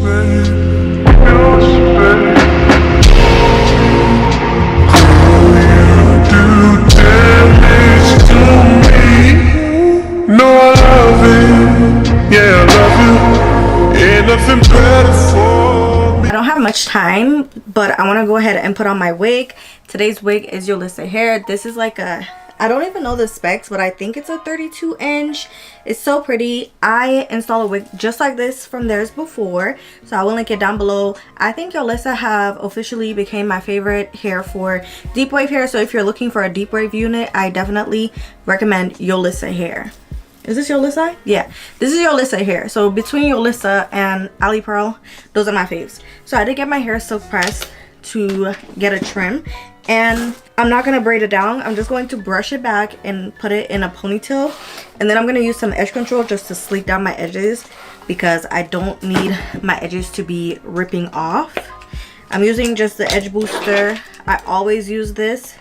I don't have much time, but I want to go ahead and put on my wig. Today's wig is Yolissa Hair. This is like a, I don't even know the specs, but I think it's a 32-inch. It's so pretty. I installed a wig just like this from theirs before, so I will link it down below. I think Yolissa have officially became my favorite hair for deep wave hair, so if you're looking for a deep wave unit, I definitely recommend Yolissa Hair. Is this Yolissa? Yeah, this is Yolissa Hair. So between Yolissa and Ali Pearl, those are my faves. So I did get my hair silk pressed to get a trim, and I'm not gonna braid it down. I'm just going to brush it back and put it in a ponytail, and then I'm gonna use some edge control just to sleek down my edges because I don't need my edges to be ripping off. I'm using just the edge booster. I always use this.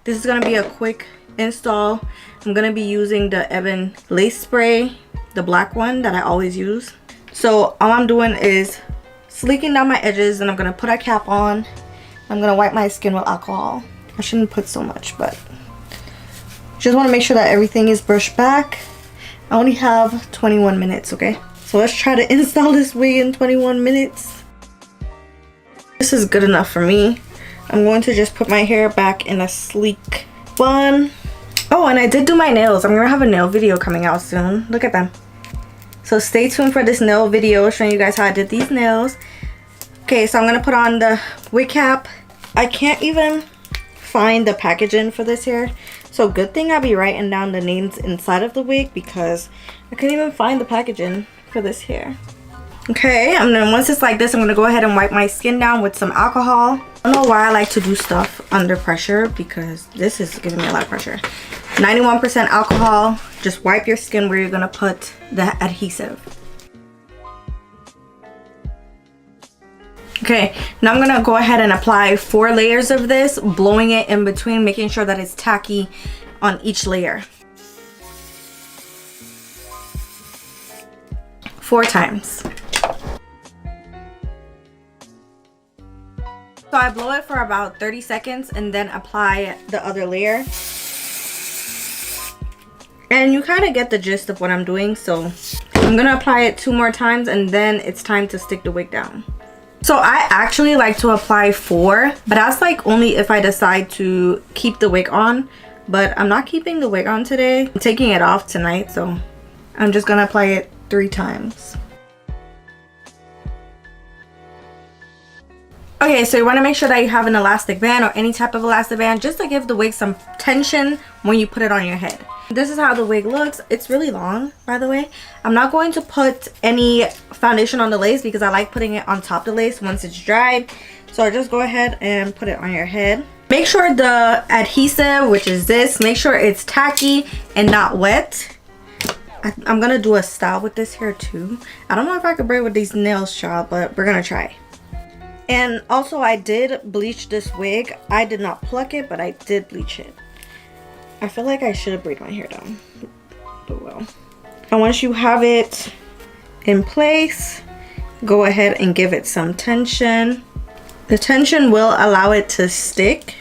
This is gonna be a quick install. I'm gonna be using the Ebon lace spray, the black one that I always use. So all I'm doing is sleeking down my edges, and I'm gonna put a cap on. I'm gonna wipe my skin with alcohol. I shouldn't put so much, but just want to make sure that everything is brushed back. I only have 21 minutes, okay? So let's try to install this wig in 21 minutes. This is good enough for me. I'm going to just put my hair back in a sleek bun. Oh, and I did do my nails. I'm gonna have a nail video coming out soon. Look at them. So stay tuned for this nail video showing you guys how I did these nails. Okay, so I'm gonna put on the wig cap. I can't even find the packaging for this hair, so good thing I be writing down the names inside of the wig because I couldn't even find the packaging for this hair. Okay, and then once it's like this, I'm gonna go ahead and wipe my skin down with some alcohol. I don't know why I like to do stuff under pressure because this is giving me a lot of pressure. 91% alcohol. Just wipe your skin where you're gonna put the adhesive. Okay, now I'm gonna go ahead and apply 4 layers of this, blowing it in between, making sure that it's tacky on each layer. 4 times. So I blow it for about 30 seconds and then apply the other layer. And you kind of get the gist of what I'm doing, so I'm gonna apply it 2 more times and then it's time to stick the wig down. So I actually like to apply 4, but that's like only if I decide to keep the wig on, but I'm not keeping the wig on today. I'm taking it off tonight, so I'm just gonna apply it 3 times. Okay, so you want to make sure that you have an elastic band or any type of elastic band just to give the wig some tension when you put it on your head. This is how the wig looks. It's really long, by the way. I'm not going to put any foundation on the lace because I like putting it on top of the lace once it's dried. So just go ahead and put it on your head. Make sure the adhesive, which is this, make sure it's tacky and not wet. I'm gonna do a style with this hair too. I don't know if I could braid with these nails, child, but we're gonna try. And also I did bleach this wig. I did not pluck it, but I did bleach it. I feel like I should have braided my hair down, but well. And once you have it in place, go ahead and give it some tension. The tension will allow it to stick.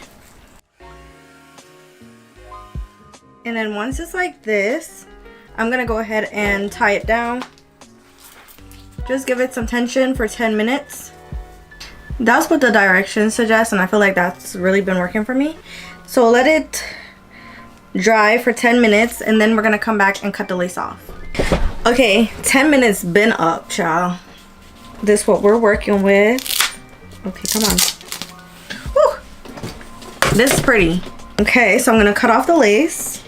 And then once it's like this, I'm gonna go ahead and tie it down. Just give it some tension for 10 minutes. That's what the directions suggest, and I feel like that's really been working for me. So let it dry for 10 minutes and then we're gonna come back and cut the lace off. Okay, 10 minutes been up, child. This is what we're working with. Okay, come on. Whew. This is pretty. Okay, so I'm gonna cut off the lace.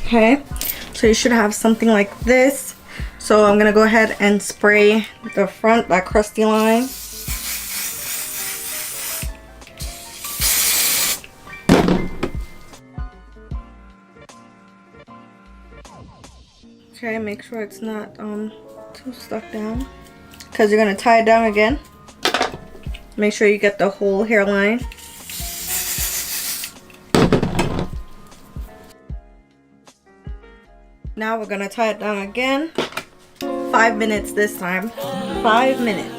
Okay, so you should have something like this. So I'm gonna go ahead and spray the front, that crusty line. Okay, make sure it's not too stuck down, because you're gonna tie it down again. Make sure you get the whole hairline. Now we're gonna tie it down again. 5 minutes this time. 5 minutes.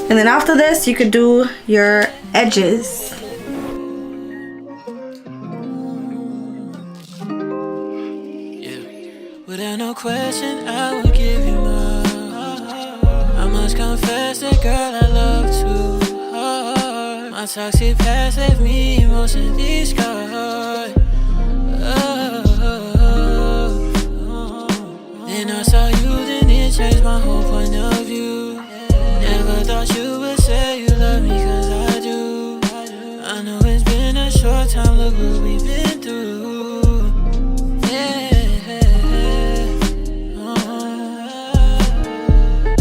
And then after this, you could do your edges. Without no question, I will give you more. I must confess that, girl, I love too hard. My toxic past left me emotionally scarred. Then I saw you, then it changed my whole point of view. Never thought you would say you love me, cause I do. I know it's been a short time, look what we've been through.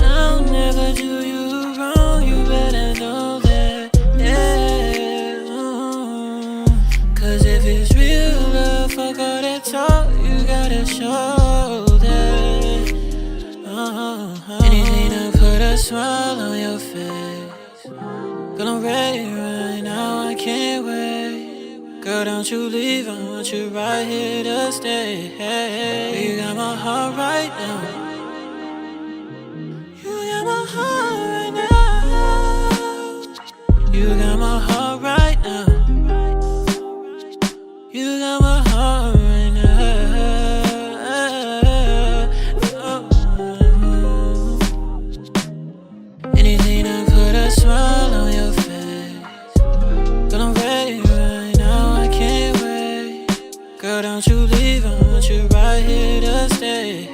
I'll never do you wrong, you better know that. Cause if it's real love, fuck all that talk, you gotta show that. Anything to put a smile on your face. Girl, I'm ready right now, I can't wait. Girl, don't you leave, I want you right here to stay. You got my heart right now. You got my heart right now. You got my heart right now. You got my heart right now. Anything to put a smile on your face. Girl, I'm ready right now, I can't wait. Girl, don't you leave, I want you right here to stay.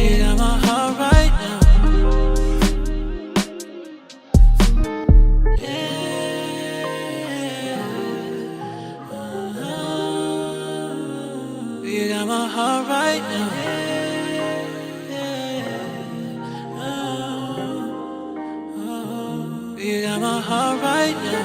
You got my heart right now. You got my heart right now. You got my heart right now.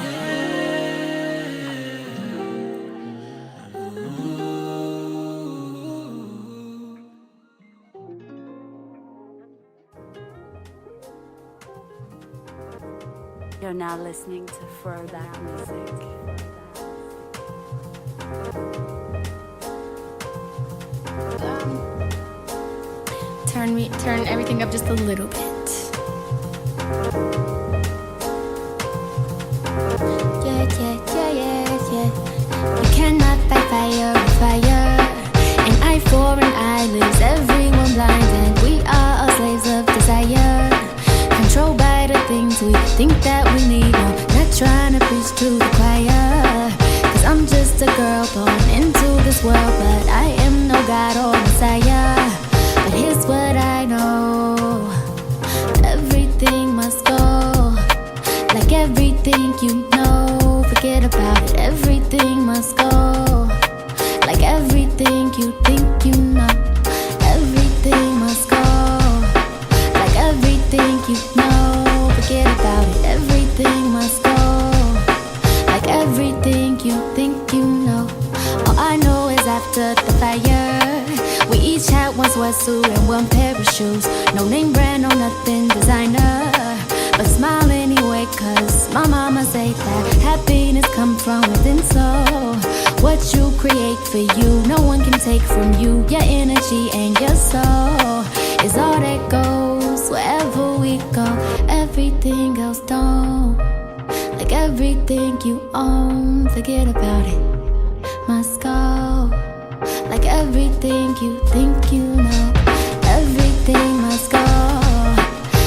You're now listening to Throwback Music. Turn everything up just a little bit. Yeah. You cannot fight fire with fire. An eye for an eye leaves everyone blind, and we are all slaves of desire. Controlled by the things we think that we need. No, not trying to preach to the choir. Cause I'm just a girl born into this world, but I am no God or Messiah. But here's what I know. Everything must go. Like everything you know, forget about it. Everything must go. Like everything you think you know. Everything must go. Like everything you know, forget about it. Everything must go. Like everything you think you know. All I know is after the fire, we each had one sweatsuit and one pair of shoes. No name brand, no nothing designer, but smile anyway, cause my mama say that happiness come from within. So what you create for you, no one can take from you. Your energy and your soul is all that goes wherever we go. Everything else don't. Like everything you own, forget about it, must go. Like everything you think you know. Everything must go.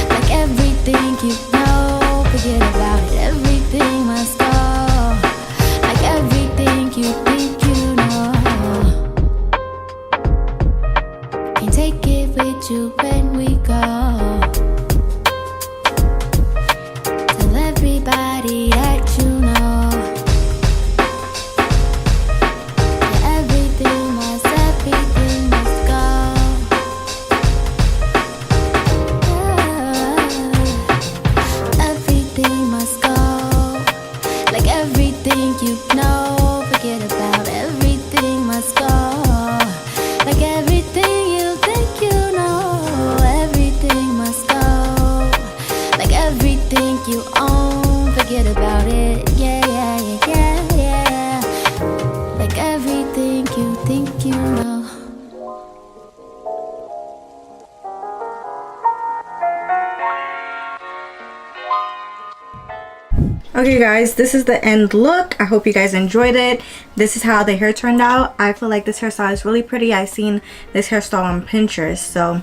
Like everything you know, forget about it. Everything must go. Like everything you think you know. Can't take it with you when we go. Tell everybody that you know. Yeah, everything must go. Everything must go. Like everything you know, forget about everything must go. Like everything you think you know, everything must go. Like everything you own. forget about it. Yeah, yeah, yeah, yeah, yeah. Like everything you think you know. Okay guys, this is the end look. I hope you guys enjoyed it. This is how the hair turned out. I feel like this hairstyle is really pretty. I seen this hairstyle on Pinterest, so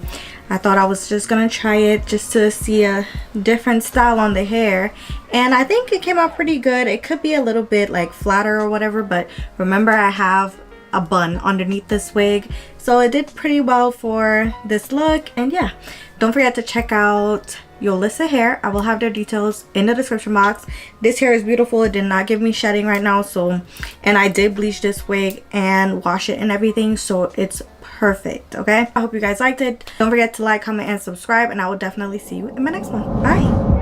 I thought I was just gonna try it just to see a different style on the hair, and I think it came out pretty good. It could be a little bit like flatter or whatever, but remember I have a bun underneath this wig, so it did pretty well for this look. And yeah, don't forget to check out Yolissa Hair. I will have their details in the description box. This hair is beautiful. It did not give me shedding right now, so, and I did bleach this wig and wash it and everything, so it's perfect. Okay, I hope you guys liked it. Don't forget to like, comment, and subscribe, and I will definitely see you in my next one. Bye.